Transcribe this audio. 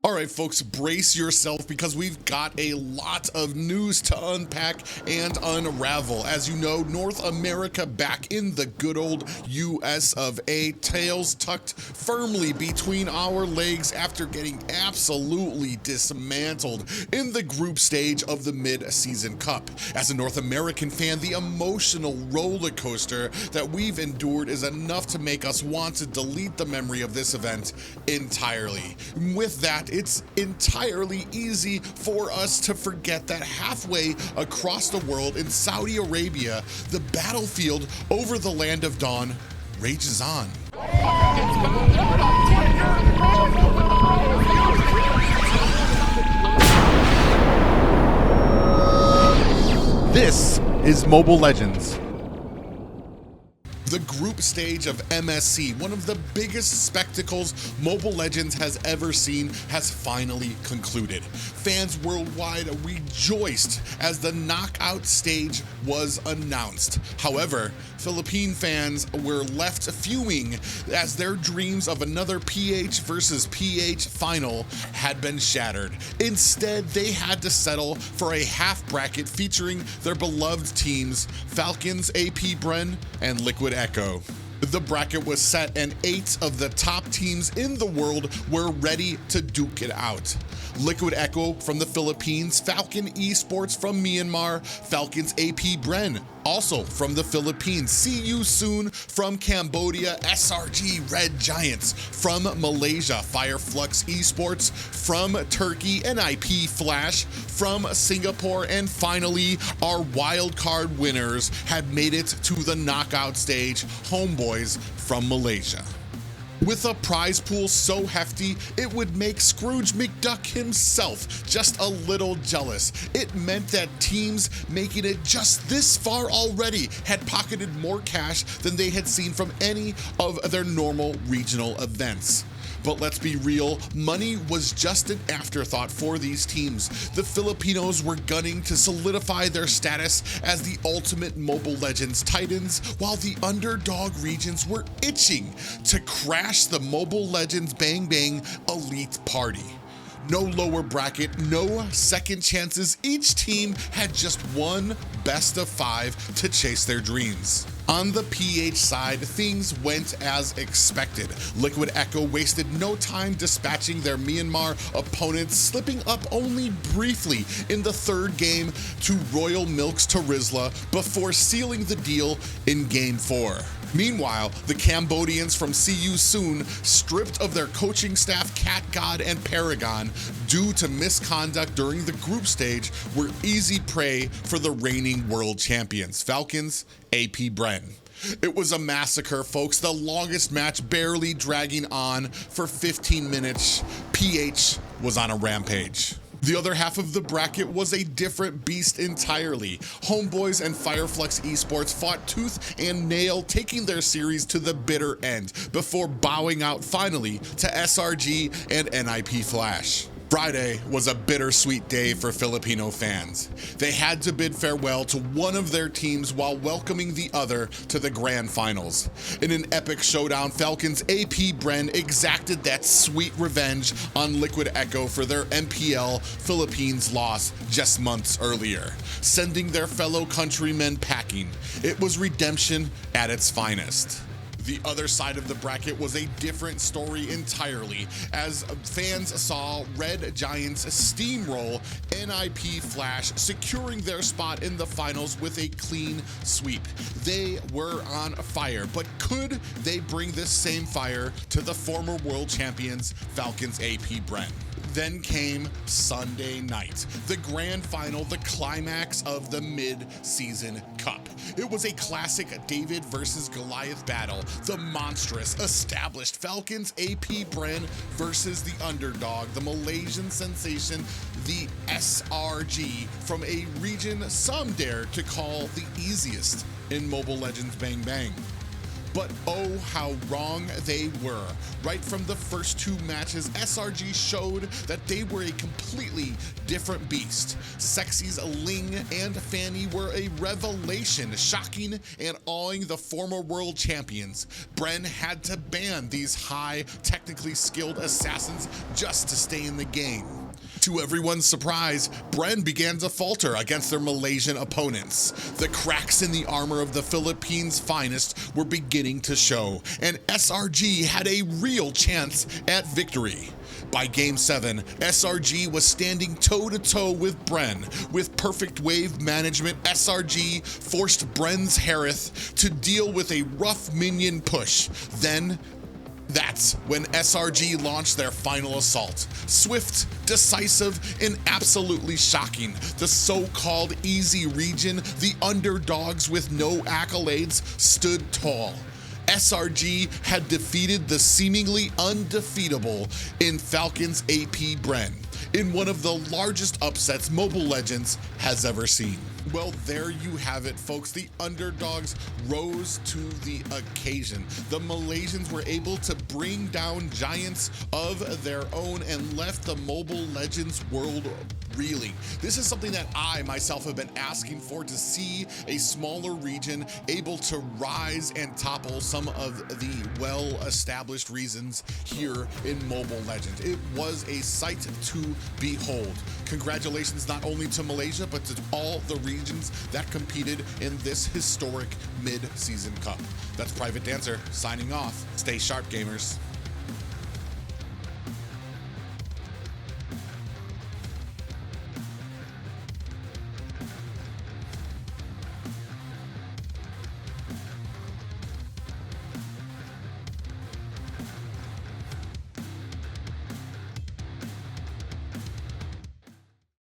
All right, folks, brace yourself because we've got a lot of news to unpack and unravel. As you know, North America back in the good old US of A, tails tucked firmly between our legs after getting absolutely dismantled in the group stage of the mid-season cup. As a North American fan, the emotional roller coaster that we've endured is enough to make us want to delete the memory of this event entirely. With that, it's entirely easy for us to forget that halfway across the world in Saudi Arabia, the battlefield over the land of dawn rages on. This is Mobile Legends. The group stage of MSC, one of the biggest spectacles Mobile Legends has ever seen, has finally concluded. Fans worldwide rejoiced as the knockout stage was announced. However, Philippine fans were left fuming as their dreams of another PH versus PH final had been shattered. Instead, they had to settle for a half bracket featuring their beloved teams, Falcons, AP Bren, and Liquid Echo. The bracket was set and 8 of the top teams in the world were ready to duke it out. Liquid Echo from the Philippines, Falcon eSports from Myanmar, Falcons AP Bren also from the Philippines, See You Soon from Cambodia, SRG Red Giants from Malaysia, Fireflux eSports from Turkey, NIP Flash from Singapore, and finally our wildcard winners had made it to the knockout stage, Homeboys from Malaysia. With a prize pool so hefty, it would make Scrooge McDuck himself just a little jealous. It meant that teams making it just this far already had pocketed more cash than they had seen from any of their normal regional events. But let's be real, money was just an afterthought for these teams. The Filipinos were gunning to solidify their status as the ultimate Mobile Legends titans, while the underdog regions were itching to crash the Mobile Legends Bang Bang elite party. No lower bracket, no second chances. Each team had just one best of 5 to chase their dreams. On the PH side, things went as expected. Liquid Echo wasted no time dispatching their Myanmar opponents, slipping up only briefly in the third game to Royal Milk's Tarizla before sealing the deal in Game 4. Meanwhile, the Cambodians from See You Soon, stripped of their coaching staff Cat God and Paragon due to misconduct during the group stage, were easy prey for the reigning world champions, Falcons, AP Bren. It was a massacre, folks, the longest match barely dragging on for 15 minutes. PH was on a rampage. The other half of the bracket was a different beast entirely. Homeboys and Fireflux eSports fought tooth and nail, taking their series to the bitter end before bowing out finally to SRG and NIP Flash. Friday was a bittersweet day for Filipino fans. They had to bid farewell to one of their teams while welcoming the other to the grand finals. In an epic showdown, Falcons AP Bren exacted that sweet revenge on Liquid Echo for their MPL Philippines loss just months earlier, sending their fellow countrymen packing. It was redemption at its finest. The other side of the bracket was a different story entirely, as fans saw Red Giants steamroll NIP Flash, securing their spot in the finals with a clean sweep. They were on fire, but could they bring this same fire to the former world champions, Falcons AP Bren? Then came Sunday night, the grand final, the climax of the mid-season cup. It was a classic David versus Goliath battle. The monstrous, established Falcons AP Bren versus the underdog, the Malaysian sensation, the SRG, from a region some dare to call the easiest in Mobile Legends Bang Bang. But oh, how wrong they were. Right from the first two matches, SRG showed that they were a completely different beast. Sexy's Ling and Fanny were a revelation, shocking and awing the former world champions. Bren had to ban these high, technically skilled assassins just to stay in the game. To everyone's surprise, Bren began to falter against their Malaysian opponents. The cracks in the armor of the Philippines' finest were beginning to show, and SRG had a real chance at victory. By Game 7, SRG was standing toe-to-toe with Bren. With perfect wave management, SRG forced Bren's Harith to deal with a rough minion push. Then, that's when SRG launched their final assault. Swift, decisive, and absolutely shocking. The so-called easy region, the underdogs with no accolades, stood tall. SRG had defeated the seemingly undefeatable in Falcon's AP Bren in one of the largest upsets Mobile Legends has ever seen. Well, there you have it, folks. The underdogs rose to the occasion. The Malaysians were able to bring down giants of their own and left the Mobile Legends world reeling. This is something that I myself have been asking for, to see a smaller region able to rise and topple some of the well-established reasons here in Mobile Legends. It was a sight to behold. Congratulations not only to Malaysia, but to all the regions that competed in this historic mid-season cup. That's Private Dancer signing off. Stay sharp, gamers.